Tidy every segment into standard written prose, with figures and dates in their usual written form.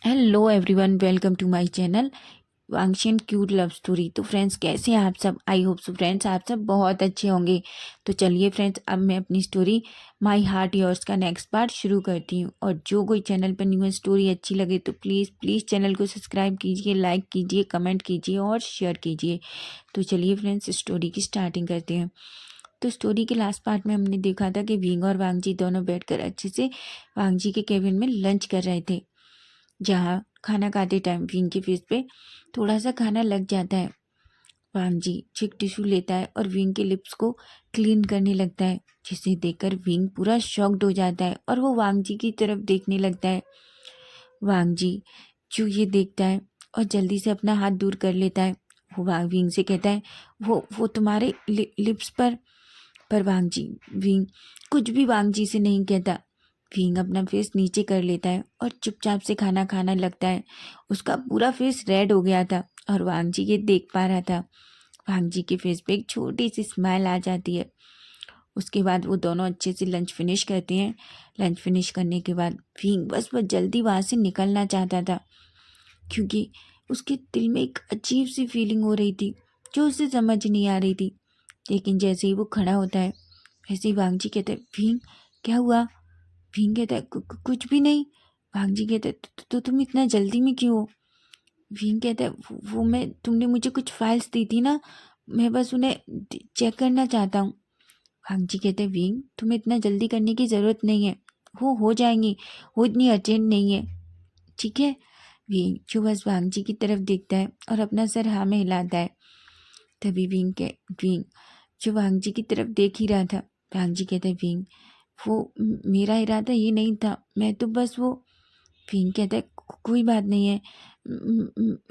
Hello everyone, welcome to my channel वांगशन cute love story. तो friends, कैसे हैं आप सब? आई होप सो फ्रेंड्स आप सब बहुत अच्छे होंगे। तो चलिए फ्रेंड्स, अब मैं अपनी स्टोरी माय हार्ट योर्स का नेक्स्ट पार्ट शुरू करती हूँ। और जो कोई चैनल पर न्यू स्टोरी अच्छी लगे तो प्लीज़ प्लीज़ चैनल को सब्सक्राइब कीजिए, लाइक कीजिए, कमेंट कीजिए और शेयर कीजिए। तो चलिए फ्रेंड्स, स्टोरी की स्टार्टिंग करते हैं। तो स्टोरी के लास्ट पार्ट में हमने देखा था कि विंग और वांगजी दोनों बैठकर अच्छे से वांगजी के केबिन में लंच कर रहे थे, जहाँ खाना खाते टाइम विंग के फेस पे थोड़ा सा खाना लग जाता है। वांगजी चिक टिश्यू लेता है और विंग के लिप्स को क्लीन करने लगता है, जिसे देखकर विंग पूरा शॉक्ड हो जाता है और वो वांगजी की तरफ देखने लगता है। वांगजी जो ये देखता है और जल्दी से अपना हाथ दूर कर लेता है। वो विंग से कहता है, वो तुम्हारे लिप्स पर वांगजी विंग कुछ भी वांगजी से नहीं कहता। विंग अपना फेस नीचे कर लेता है और चुपचाप से खाना खाने लगता है। उसका पूरा फेस रेड हो गया था और वांगजी ये देख पा रहा था। वांगजी के फेस पे एक छोटी सी स्माइल आ जाती है। उसके बाद वो दोनों अच्छे से लंच फिनिश करते हैं। लंच फिनिश करने के बाद विंग बस वो जल्दी वहाँ से निकलना चाहता था, क्योंकि उसके दिल में एक अजीब सी फीलिंग हो रही थी जो उसे समझ नहीं आ रही थी। लेकिन जैसे ही वो खड़ा होता है, वैसे ही वांगजी कहते हैं, भींग क्या हुआ? भींग कहता है, कुछ भी नहीं। वांगजी कहते हैं, तो तुम इतना जल्दी में क्यों हो? भींग कहता है, वो मैं तुमने मुझे कुछ फाइल्स दी थी ना, मैं बस उन्हें चेक करना चाहता हूँ। वांगजी कहते हैं, भींग तुम्हें इतना जल्दी करने की ज़रूरत नहीं है, वो हो जाएंगी, वो इतनी अर्जेंट नहीं है, ठीक है? भींग जो बस वांगजी की तरफ देखता है और अपना सर हाँ में हिलाता है। तभी विंग जो वांगजी की तरफ देख ही रहा था। वांगजी कहता है, विंग वो मेरा इरादा ये नहीं था, मैं तो बस वो। विंग कहता है, कोई बात नहीं है,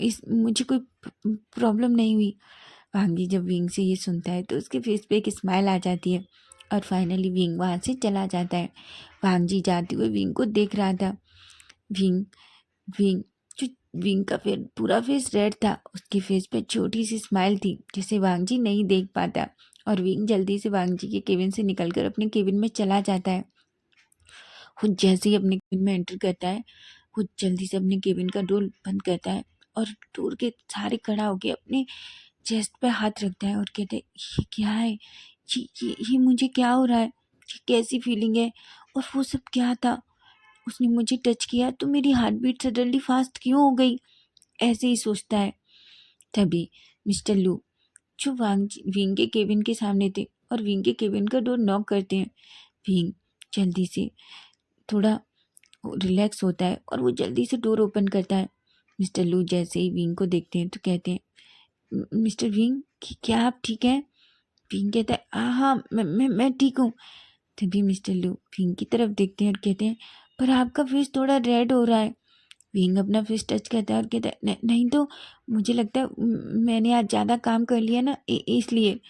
इस मुझे कोई प्रॉब्लम नहीं हुई। वांगी जब विंग से ये सुनता है तो उसके फेस पे एक स्माइल आ जाती है और फाइनली विंग वहाँ से चला जाता है। वांगजी जाते हुए विंग को देख रहा था। विंग विंग जो विंग का पूरा फेस रेड था, उसके फेस पे छोटी सी स्माइल थी जिसे वांगजी नहीं देख पाता। और विंग जल्दी से वांगजी के केबिन से निकलकर अपने केबिन में चला जाता है। वो जैसे ही अपने केबिन में एंटर करता है, वो जल्दी से अपने केबिन का डोर बंद करता है और डोर के सहारे खड़ा होकर अपने चेस्ट पे हाथ रखता है और कहता है, ये क्या है? ये मुझे क्या हो रहा है? ये कैसी फीलिंग है? और वो सब क्या था? उसने मुझे टच किया तो मेरी हार्ट बीट सडनली फास्ट क्यों हो गई? ऐसे ही सोचता है। तभी मिस्टर लू जो विंग के केबिन के सामने थे और विंग के केबिन का डोर नॉक करते हैं। विंग जल्दी से थोड़ा रिलैक्स होता है और वो जल्दी से डोर ओपन करता है। मिस्टर लू जैसे ही विंग को देखते हैं तो कहते हैं, मिस्टर विंग क्या आप ठीक हैं? विंग कहता है, हाँ हाँ, मैं ठीक हूँ। तभी मिस्टर लू विंग की तरफ देखते हैं और कहते हैं, पर आपका फेस थोड़ा रेड हो रहा है। विंग अपना फेस टच करता है और कहता है, नहीं तो मुझे लगता है मैंने आज ज़्यादा काम कर लिया ना, इसलिए।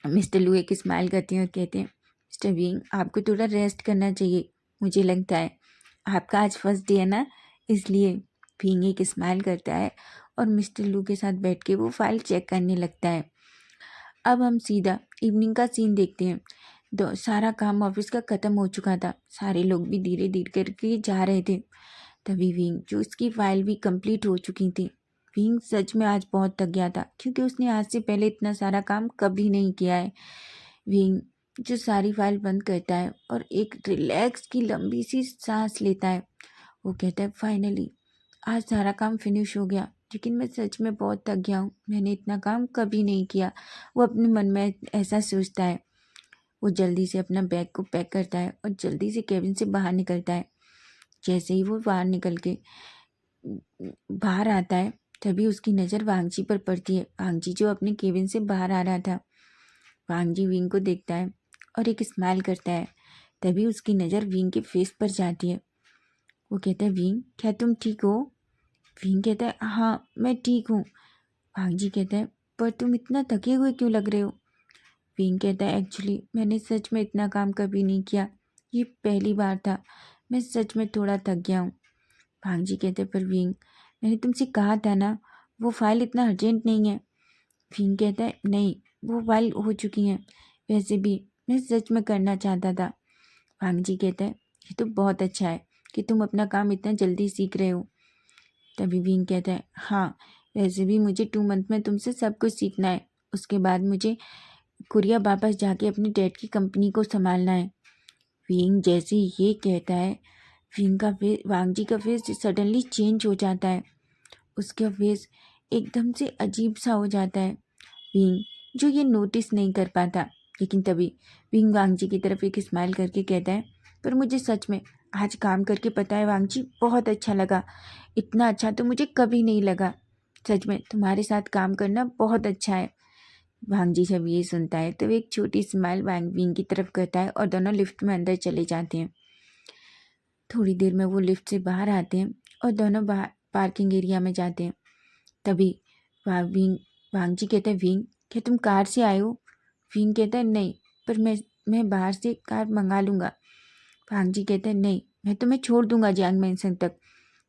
मिस्टर लू एक स्माइल करते हैं और कहते हैं, मिस्टर विंग आपको थोड़ा रेस्ट करना चाहिए, मुझे लगता है आपका आज फर्स्ट डे है ना, इसलिए। विंग एक स्माइल करता है और मिस्टर लू के साथ बैठ के वो फाइल चेक करने लगता है। अब हम सीधा इवनिंग का सीन देखते हैं। सारा काम ऑफिस का ख़त्म हो चुका था, सारे लोग भी धीरे धीरे करके जा रहे थे। तभी विंग जो उसकी फाइल भी कंप्लीट हो चुकी थी। विंग सच में आज बहुत थक गया था, क्योंकि उसने आज से पहले इतना सारा काम कभी नहीं किया है। विंग जो सारी फाइल बंद करता है और एक रिलैक्स की लंबी सी सांस लेता है। वो कहता है, फाइनली आज सारा काम फिनिश हो गया, लेकिन मैं सच में बहुत थक गया हूँ, मैंने इतना काम कभी नहीं किया। वो अपने मन में ऐसा सोचता है। वो जल्दी से अपना बैग को पैक करता है और जल्दी से केबिन से बाहर निकलता है। जैसे ही वो बाहर निकल के बाहर आता है, तभी उसकी नज़र वांगजी पर पड़ती है। वांगजी जो अपने केबिन से बाहर आ रहा था। वांगजी विंग को देखता है और एक स्माइल करता है। तभी उसकी नज़र विंग के फेस पर जाती है। वो कहता है, विंग क्या तुम ठीक हो? विंग कहता है, हाँ मैं ठीक हूँ। वांगजी कहता है, पर तुम इतना थके हुए क्यों लग रहे हो? विंग कहता है, एक्चुअली मैंने सच में इतना काम कभी नहीं किया, ये पहली बार था, मैं सच में थोड़ा थक गया हूँ। भांजी कहते, पर विंग मैंने तुमसे कहा था ना, वो फाइल इतना अर्जेंट नहीं है। विंग कहता है, नहीं वो फाइल हो चुकी है, वैसे भी मैं सच में करना चाहता था। भांजी कहता है, ये तो बहुत अच्छा है, कि तुम अपना काम इतना जल्दी सीख रहे हो। तभी विंग कहता है, हाँ वैसे भी मुझे 2 मंथ में तुमसे सब कुछ सीखना है, उसके बाद मुझे कोरिया वापस जाके अपने डैड की कंपनी को संभालना है। विंग जैसे ये कहता है, वांग जी का फेस सडनली चेंज हो जाता है। उसका फेस एकदम से अजीब सा हो जाता है। विंग जो ये नोटिस नहीं कर पाता, लेकिन तभी विंग वांग जी की तरफ एक स्माइल करके कहता है, पर मुझे सच में आज काम करके पता है वांग जी, बहुत अच्छा लगा। इतना अच्छा तो मुझे कभी नहीं लगा। सच में तुम्हारे साथ काम करना बहुत अच्छा है। वांग जी जब ये सुनता है तो एक छोटी स्माइल वांग विंग की तरफ करता है और दोनों लिफ्ट में अंदर चले जाते हैं। थोड़ी देर में वो लिफ्ट से बाहर आते हैं और दोनों बाहर पार्किंग एरिया में जाते हैं। तभी वांग जी कहते हैं, विंग क्या तुम कार से आए हो? विंग कहता है, नहीं, पर मैं बाहर से कार मंगा लूँगा। वांग जी कहते हैं, नहीं, मैं तुम्हें छोड़ दूंगा जियांग मैंसन तक।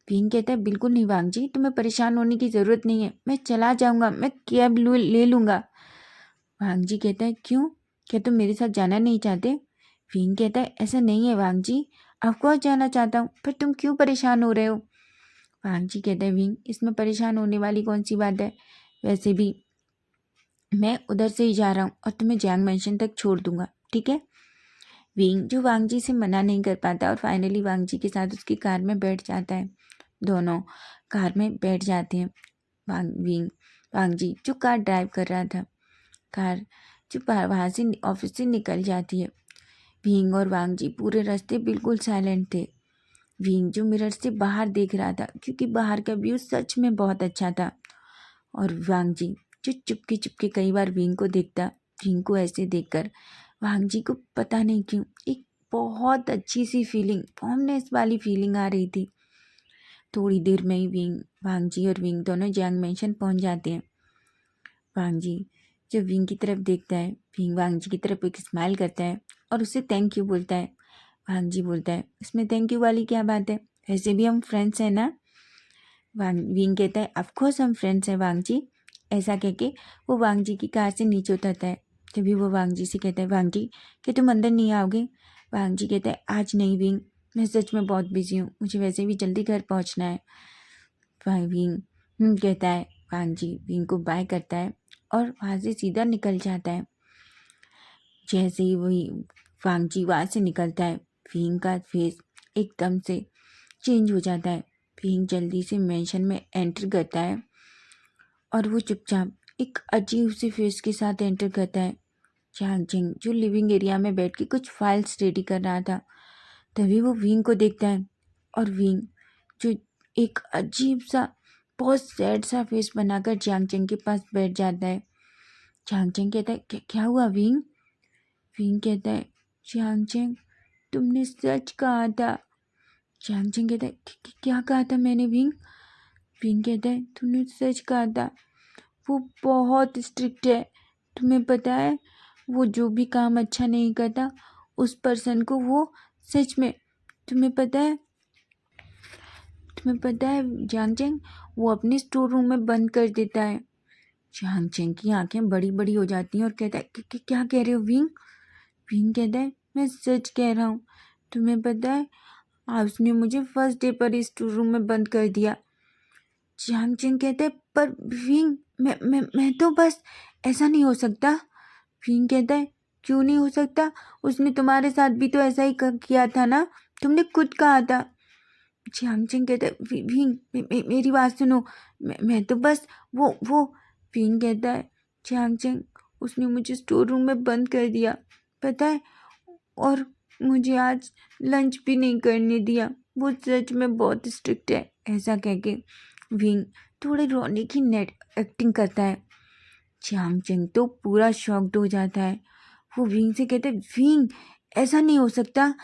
विंग कहता है, बिल्कुल नहीं वांग जी, तुम्हें परेशान होने की ज़रूरत नहीं है, मैं चला जाऊँगा, मैं कैब ले लूँगा। वांग जी कहता है, क्यों, क्या तुम मेरे साथ जाना नहीं चाहते? विंग कहता है, ऐसा नहीं है वांग जी, ऑफकोर्स जाना चाहता हूँ, पर तुम क्यों परेशान हो रहे हो? वांग जी कहते हैं, विंग इसमें परेशान होने वाली कौन सी बात है, वैसे भी मैं उधर से ही जा रहा हूँ और तुम्हें जियांग मैंशन तक छोड़ दूंगा, ठीक है? विंग जो वांग जी से मना नहीं कर पाता और फाइनली वांग जी के साथ उसकी कार में बैठ जाता है। दोनों कार में बैठ जाते हैं। वांग जी जो कार ड्राइव कर रहा था, कार जो वहाँ से ऑफिस से निकल जाती है। विंग और वांग जी पूरे रास्ते बिल्कुल साइलेंट थे। विंग जो मिरर से बाहर देख रहा था, क्योंकि बाहर का व्यू सच में बहुत अच्छा था, और वांग जी जो चुपके चुपके कई बार विंग को देखता। विंग को ऐसे देखकर वांग जी को पता नहीं क्यों एक बहुत अच्छी सी फीलिंग, फॉर्मनेस वाली फीलिंग आ रही थी। थोड़ी देर में ही वांग जी और विंग दोनों जियांग मैंशन पहुंच जाते हैं। वांग जी जब विंग की तरफ देखता है, विंग वांग जी की तरफ एक स्माइल करता है और उसे थैंक यू बोलता है। वांग जी बोलता है, इसमें थैंक यू वाली क्या बात है, वैसे भी हम फ्रेंड्स हैं ना? विंग कहता है, ऑफकोर्स हम फ्रेंड्स हैं वांग जी। ऐसा कह के वो वांग जी की कार से नीचे उतरता है। तभी वो वांग जी से कहता है, वांग जी क्या तुम अंदर नहीं आओगे? वांग जी कहता है, आज नहीं विंग, मैं सच में बहुत बिजी हूँ, मुझे वैसे भी जल्दी घर पहुँचना है। विंग कहता है। वांग जी विंग को बाय करता है और वहाँ से सीधा निकल जाता है। जैसे ही वही वांग जी वहाँ से निकलता है, विंग का फेस एकदम से चेंज हो जाता है। विंग जल्दी से मेंशन में एंटर करता है और वो चुपचाप एक अजीब सी फेस के साथ एंटर करता है। चांग चिंग जो लिविंग एरिया में बैठ के कुछ फाइल्स रेडी कर रहा था, तभी वो विंग को देखता है और विंग जो एक अजीब सा बहुत सैड सा फेस बनाकर चांग चिंग के पास बैठ जाता है। चांग चिंग कहता है, क्या हुआ विंग? विंग कहता है, चांग चिंग तुमने सच कहा था। चांग चिंग कहता है, क्या कहा था मैंने विंग? विंग कहता है, तुमने सच कहा था, वो बहुत स्ट्रिक्ट है, तुम्हें पता है, वो जो भी काम अच्छा नहीं करता उस पर्सन को वो सच में, तुम्हें पता है जांग चेंग, वो अपने स्टोर रूम में बंद कर देता है। जांग चेंग की आंखें बड़ी बड़ी हो जाती हैं और कहता है, क्या कह रहे हो विंग? विंग कहता है, मैं सच कह रहा हूँ, तुम्हें पता है उसने मुझे फर्स्ट डे पर इस स्टोर रूम में बंद कर दिया। जांग चेंग कहता है, पर विंग मैं तो बस, ऐसा नहीं हो सकता। विंग कहता है, क्यों नहीं हो सकता, उसने तुम्हारे साथ भी तो ऐसा ही किया था ना, तुमने खुद कहा था। झांगचेंग कहता है, विंग मेरी बात सुनो, मैं तो बस वो विंग कहता है, झांगचेंग उसने मुझे स्टोर रूम में बंद कर दिया, पता है, और मुझे आज लंच भी नहीं करने दिया, वो सच में बहुत स्ट्रिक्ट है। ऐसा कह के विंग थोड़े रोने की नेट एक्टिंग करता है। झांगचेंग तो पूरा शॉक्ड हो जाता है। वो विंग से कहते, विंग ऐसा नहीं हो सकता,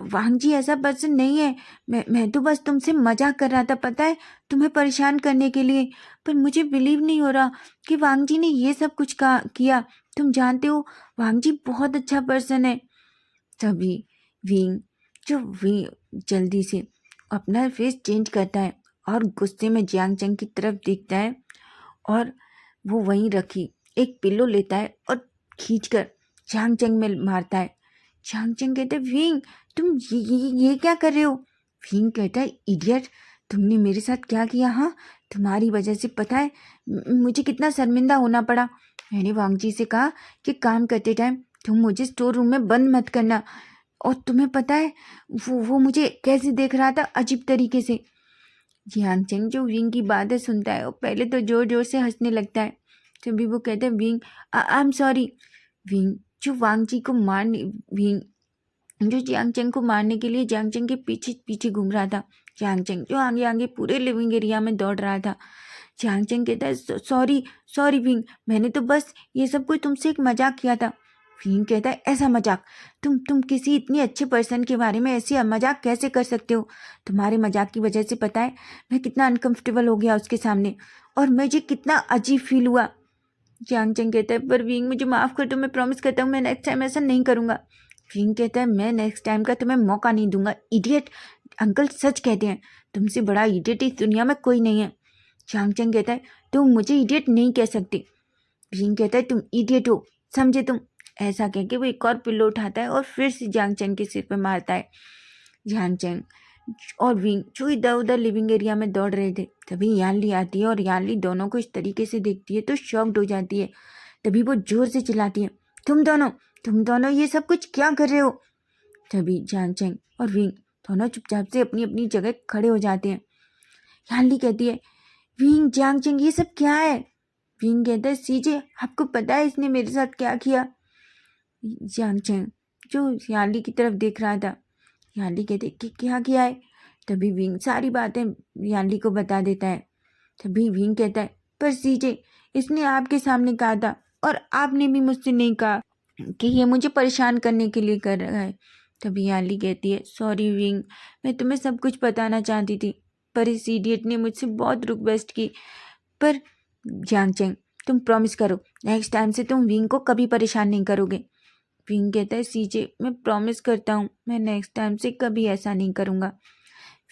वांग जी ऐसा पर्सन नहीं है, मैं तो बस तुमसे मजाक कर रहा था, पता है, तुम्हें परेशान करने के लिए, पर मुझे बिलीव नहीं हो रहा कि वांग जी ने ये सब कुछ किया। तुम जानते हो वांग जी बहुत अच्छा पर्सन है। तभी विंग विंग जल्दी से अपना फेस चेंज करता है और गुस्से में जियांग चंग की तरफ देखता है और वो वहीं रखी एक पिल्लो लेता है और खींचकर जियांग चंग में मारता है। जियांग चंग कहते, विंग तुम ये क्या कर रहे हो? विंग कहता है, इडियट, तुमने मेरे साथ क्या किया? हाँ, तुम्हारी वजह से पता है मुझे कितना शर्मिंदा होना पड़ा। मैंने वांग जी से कहा कि काम करते टाइम तुम मुझे स्टोर रूम में बंद मत करना, और तुम्हें पता है वो मुझे कैसे देख रहा था, अजीब तरीके से। जियांग चेंग जो विंग की बातें सुनता है वो पहले तो जोर जोर से हंसने लगता है। तभी वो कहता है, wing, I am sorry. Wing जो वांग जी को मारने विंग जो जियांग चेंग को मारने के लिए जियांग चेंग के पीछे पीछे घूम रहा था। जियांग चेंग जो आगे आगे पूरे लिविंग एरिया में दौड़ रहा था। जियांग चेंग कहता है, सॉरी सॉरी विंग, मैंने तो बस ये सब कुछ तुमसे एक मजाक किया था। विंग कहता है, ऐसा मजाक? तुम किसी इतनी अच्छे पर्सन के बारे में ऐसी मजाक कैसे कर सकते हो? तुम्हारे मजाक की वजह से पता है मैं कितना अनकंफर्टेबल हो गया उसके सामने, और मुझे कितना अजीब फील हुआ। जियांग चेंग कहता है, पर विंग मुझे माफ़ कर दो, मैं प्रॉमिस करता हूँ मैं नेक्स्ट टाइम ऐसा नहीं करूँगा। विंग कहता है, मैं नेक्स्ट टाइम का तुम्हें मौका नहीं दूंगा, इडियट। अंकल सच कहते हैं, तुमसे बड़ा इडियट इस दुनिया में कोई नहीं है। जियांग चेंग कहता है, तुम मुझे इडियट नहीं कह सकते। विंग कहता है, तुम इडियट हो, समझे तुम। ऐसा कह के वो एक और पिल्लो उठाता है और फिर से जियांग चेंग के सिर पर मारता है। जियांग चेंग और विंग जो इधर उधर लिविंग एरिया में दौड़ रहे थे, तभी यानली आती है और यानली दोनों को इस तरीके से देखती है तो शॉक्ड हो जाती है। तभी वो जोर से चिल्लाती है, तुम दोनों ये सब कुछ क्या कर रहे हो? तभी जियांग चेंग और विंग दोनों चुपचाप से अपनी अपनी जगह खड़े हो जाते हैं। यानली कहती है, विंग, जियांग चेंग, ये सब क्या है? विंग कहता है, सीजे, आपको पता है इसने मेरे साथ क्या किया? जियांग चेंग जो यानली की तरफ देख रहा था, यानली कहते कि क्या किया है? तभी विंग सारी बातें यानली को बता देता है। तभी विंग कहता है, पर सीजे, इसने आपके सामने कहा था और आपने भी मुझसे नहीं कहा कि ये मुझे परेशान करने के लिए कर रहा है। तभी यानली कहती है, सॉरी विंग, मैं तुम्हें सब कुछ बताना चाहती थी, पर इस इडियट ने मुझसे बहुत रिक्वेस्ट की। पर जियांग चेंग, तुम प्रॉमिस करो नेक्स्ट टाइम से तुम विंग को कभी परेशान नहीं करोगे। विंग कहता है, सीजे, मैं प्रॉमिस करता हूँ मैं नेक्स्ट टाइम से कभी ऐसा नहीं करूँगा।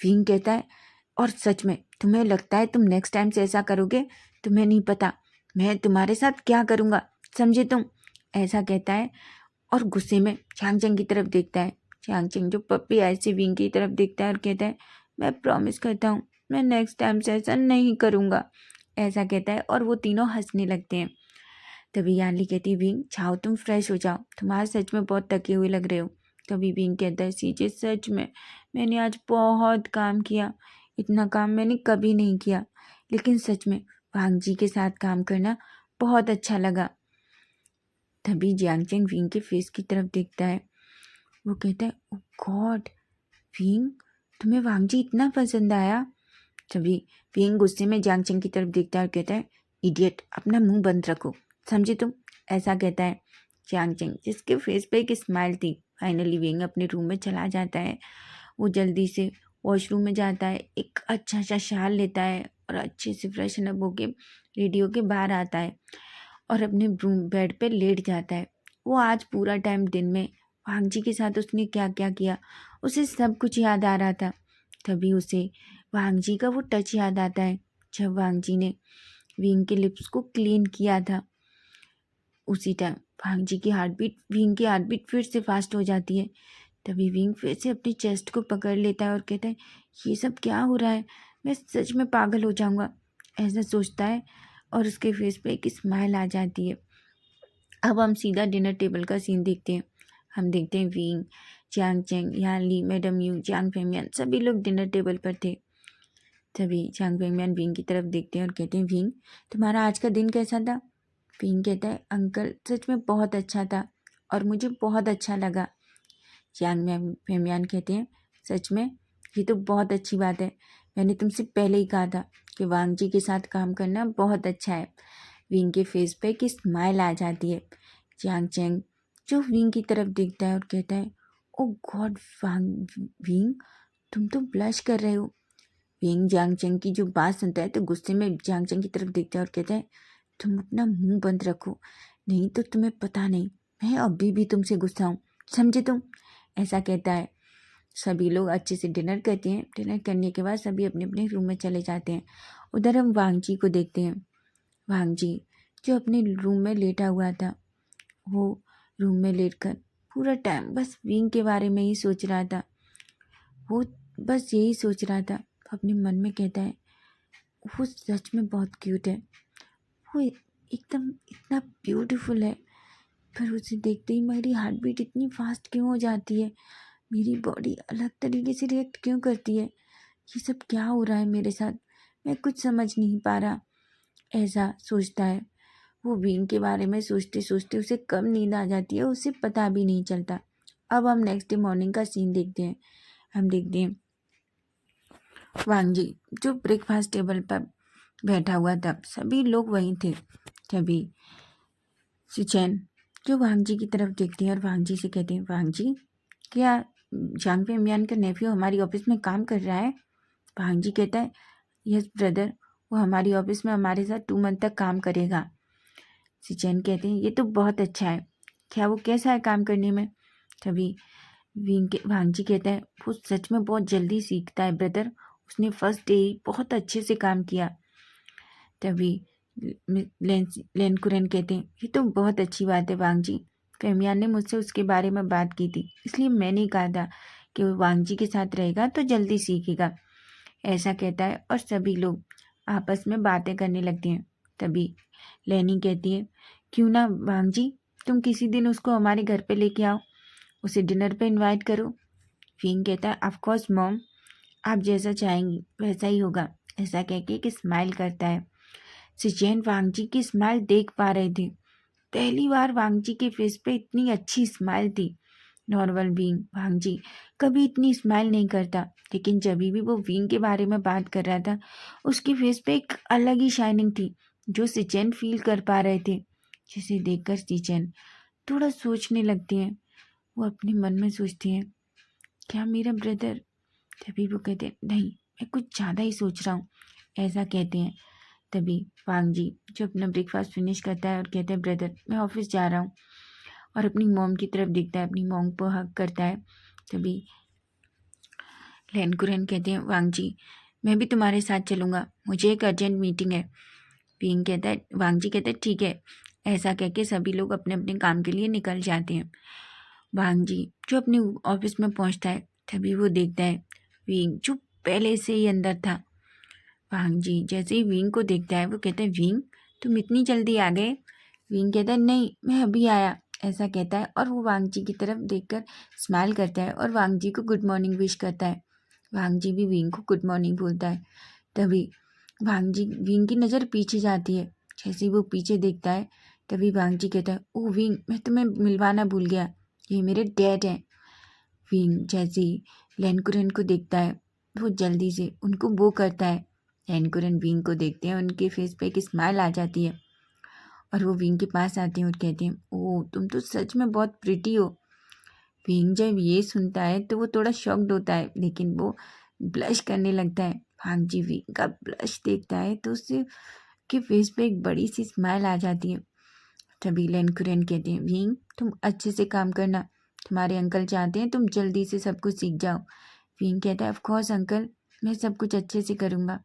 विंग कहता है, और सच में तुम्हें लगता है तुम नेक्स्ट टाइम से ऐसा करोगे? तुम्हें नहीं पता मैं तुम्हारे साथ क्या करूँगा, समझे तुम? ऐसा कहता है और गुस्से में जियांग चेंग की तरफ देखता है। जियांग चेंग जो पप्पी ऐसे विंग की तरफ देखता है और कहता है, मैं प्रॉमिस करता हूँ मैं नेक्स्ट टाइम से ऐसा नहीं करूँगा। ऐसा कहता है और वो तीनों हंसने लगते हैं। तभी यानली कहती है, विंग जाओ तुम फ्रेश हो जाओ, तुम्हारे सच में बहुत थके हुए लग रहे हो। तभी विंग कहता है, सीजे, सच में मैंने आज बहुत काम किया, इतना काम मैंने कभी नहीं किया, लेकिन सच में वांग जी के साथ काम करना बहुत अच्छा लगा। तभी जियांग चेंग विंग के फेस की तरफ देखता है। वो कहता है, ओ गॉड विंग, तुम्हें वांग जी इतना पसंद आया? तभी विंग गुस्से में जियांग चेंग की तरफ देखता है और कहता है, इडियट, अपना मुंह बंद रखो, समझे तुम? ऐसा कहता है। जियांग चेंग जिसके फेस पे एक स्माइल थी, फाइनली विंग अपने रूम में चला जाता है। वो जल्दी से वॉशरूम में जाता है, एक अच्छा सा शाल लेता है और अच्छे से फ्रेशन अप होके रेडियो के बाहर आता है और अपने रूम बेड पे लेट जाता है। वो आज पूरा टाइम दिन में वांग जी के साथ उसने क्या क्या किया उसे सब कुछ याद आ रहा था। तभी उसे वांग जी का वो टच याद आता है जब वांग जी ने विंग के लिप्स को क्लीन किया था। उसी टाइम वांग जी की हार्टबीट विंग की हार्टबीट फिर से फास्ट हो जाती है। तभी विंग फिर से अपनी चेस्ट को पकड़ लेता है और कहता है, ये सब क्या हो रहा है? मैं सच में पागल हो जाऊंगा, ऐसा सोचता है और उसके फेस पे एक स्माइल आ जाती है। अब हम सीधा डिनर टेबल का सीन देखते हैं। हम देखते हैं Wing, Jiang Cheng, Yanli, madam Yu, Jiang Fengmian सभी लोग डिनर टेबल पर थे। तभी जियांग फेंगमियान विंग की तरफ देखते हैं और कहते हैं, विंग, तुम्हारा आज का दिन कैसा था? विंग कहता है, अंकल सच में बहुत अच्छा था और मुझे बहुत अच्छा लगा। जियांग फेंगमियान कहते हैं, सच में? ये तो बहुत अच्छी बात है, मैंने तुमसे पहले ही कहा था कि वांग जी के साथ काम करना बहुत अच्छा है। विंग के फेस पे एक स्माइल आ जाती है। जियांग चेंग जो विंग की तरफ देखता है और कहता है, ओ गॉड वांग, विंग, तुम तो ब्लश कर रहे हो। विंग जियांग चेंग की जो बात सुनता है तो गुस्से में जियांग चेंग की तरफ देखता है और कहता है, तुम अपना मुंह बंद रखो, नहीं तो तुम्हें पता नहीं मैं अभी भी तुमसे गुस्सा हूँ, समझे तुम? ऐसा कहता है। सभी लोग अच्छे से डिनर करते हैं। डिनर करने के बाद सभी अपने अपने रूम में चले जाते हैं। उधर हम वांग जी को देखते हैं। वांग जी जो अपने रूम में लेटा हुआ था, वो रूम में लेटकर पूरा टाइम बस विंग के बारे में ही सोच रहा था। वो बस यही सोच रहा था। अपने मन में कहता है वो सच में बहुत क्यूट है, वो एकदम इतना ब्यूटीफुल है। पर उसे देखते ही मेरी हार्ट बीट इतनी फास्ट क्यों हो जाती है, मेरी बॉडी अलग तरीके से रिएक्ट क्यों करती है, ये सब क्या हो रहा है मेरे साथ, मैं कुछ समझ नहीं पा रहा। ऐसा सोचता है। वो विंग के बारे में सोचते सोचते उसे कब नींद आ जाती है उसे पता भी नहीं चलता। अब हम नेक्स्ट डे मॉर्निंग का सीन देखते हैं। हम देखते हैं वांगजी जो ब्रेकफास्ट टेबल पर बैठा हुआ था, सभी लोग वहीं थे। तभी सुचैन जो वांगजी की तरफ देखते हैं और वांगजी से कहते हैं, वांगजी क्या जांग पेमियान का नेफ्यू हमारी ऑफिस में काम कर रहा है? वांगजी कहता है, यस ब्रदर, वो हमारी ऑफिस में हमारे साथ 2 मंथ तक काम करेगा। सुचैन कहते हैं, ये तो बहुत अच्छा है, क्या वो कैसा है काम करने में? तभी वांगजी कहता है, वो सच में बहुत जल्दी सीखता है ब्रदर, उसने फर्स्ट डे ही बहुत अच्छे से काम किया। तभी लेनकुरन कहते हैं, ये तो बहुत अच्छी बात है वांगजी, फेमियान ने मुझसे उसके बारे में बात की थी, इसलिए मैंने कहा था कि वो वांगजी के साथ रहेगा तो जल्दी सीखेगा। ऐसा कहता है और सभी लोग आपस में बातें करने लगते हैं। तभी लेनी कहती है, क्यों ना वांगजी तुम किसी दिन उसको हमारे घर पे लेके आओ, उसे डिनर पे इनवाइट करो। विंग कहता है, ऑफ कोर्स मॉम, आप जैसा चाहेंगी वैसा ही होगा। ऐसा कह के एक स्माइल करता है। सिचेन वांगजी की स्माइल देख पा रहे थे। पहली बार वांगजी के फेस पे इतनी अच्छी स्माइल थी। नॉर्मल विंग वांगजी कभी इतनी स्माइल नहीं करता, लेकिन जब भी वो विंग के बारे में बात कर रहा था उसके फेस पे एक अलग ही शाइनिंग थी जो सिचेन फील कर पा रहे थे। जिसे देखकर सिचेन थोड़ा सोचने लगते हैं। वो अपने मन में सोचते हैं, क्या मेरा ब्रदर? तभी वो कहते हैं, नहीं, मैं कुछ ज़्यादा ही सोच रहा हूँ। ऐसा कहते हैं। तभी वांगजी जो अपना ब्रेकफास्ट फिनिश करता है और कहता है, ब्रदर मैं ऑफिस जा रहा हूँ, और अपनी मॉम की तरफ देखता है, अपनी मॉम को हग करता है। तभी लेनकुरन कहते हैं, वांगजी मैं भी तुम्हारे साथ चलूँगा, मुझे एक अर्जेंट मीटिंग है। वांगजी कहता है, ठीक है। ऐसा कह के सभी लोग अपने अपने काम के लिए निकल जाते हैं। वांगजी जो अपने ऑफिस में पहुंचता है, तभी वो देखता है विंग जो पहले से ही अंदर था। वांगजी जैसे ही विंग को देखता है वो कहता है, विंग तुम इतनी जल्दी आ गए? विंग कहता है, नहीं मैं अभी आया। ऐसा कहता है और वो वांगजी की तरफ देखकर स्माइल करता है और वांगजी को गुड मॉर्निंग विश करता है। वांगजी भी विंग को गुड मॉर्निंग बोलता है। तभी विंग की नज़र पीछे जाती है। जैसे ही वो पीछे देखता है तभी वांगजी कहता है, ओह विंग, मैं तुम्हें मिलवाना भूल गया, ये मेरे डैड हैं। विंग जैसे ही लेनकुरन को देखता है वो जल्दी से उनको वो करता है। लेनकुरन विंग को देखते हैं, उनके फेस पे एक स्माइल आ जाती है और वो विंग के पास आते हैं और कहते हैं, ओह तुम तो सच में बहुत प्रिटी हो। विंग जब ये सुनता है तो वो थोड़ा शॉक्ड होता है, लेकिन वो ब्लश करने लगता है। भांजी विंग का ब्लश देखता है तो उससे के फेस पे एक बड़ी सी स्माइल आ जाती है। तभी लेनकुरन कहते हैं, विंग तुम अच्छे से काम करना, तुम्हारे अंकल चाहते हैं तुम जल्दी से सब कुछ सीख जाओ। विंग कहता है, ऑफ कोर्स अंकल, मैं सब कुछ अच्छे से करूँगा।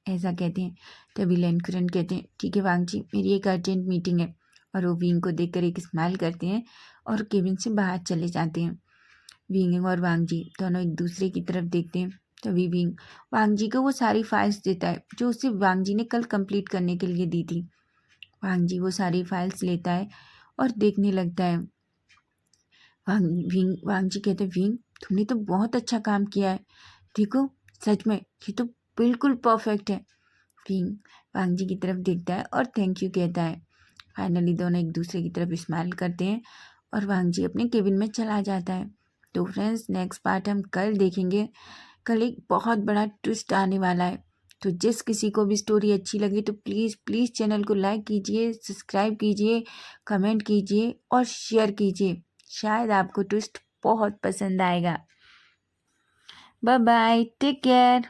ऐसा कहते हैं। तभी लेनकुरन कहते हैं, ठीक है वांगजी, मेरी एक अर्जेंट मीटिंग है। और वो विंग को देखकर एक स्माइल करते हैं और केबिन से बाहर चले जाते हैं। विंग और वांगजी दोनों एक दूसरे की तरफ देखते हैं। तभी विंग वांगजी को वो सारी फाइल्स देता है जो उसे वांगजी ने कल कंप्लीट करने के लिए दी थी। वांगजी वो सारी फाइल्स लेता है और देखने लगता है। वांगजी कहते हैं, विंग तुमने तो बहुत अच्छा काम किया है, देखो सच में ये तो बिल्कुल परफेक्ट है। विंग वांगजी की तरफ देखता है और थैंक यू कहता है। फाइनली दोनों एक दूसरे की तरफ स्माइल करते हैं और वांगजी अपने केबिन में चला जाता है। तो फ्रेंड्स नेक्स्ट पार्ट हम कल देखेंगे। कल एक बहुत बड़ा ट्विस्ट आने वाला है। तो जिस किसी को भी स्टोरी अच्छी लगी तो प्लीज़ प्लीज़ चैनल को लाइक कीजिए, सब्सक्राइब कीजिए, कमेंट कीजिए और शेयर कीजिए। शायद आपको ट्विस्ट बहुत पसंद आएगा। Bye bye, take care.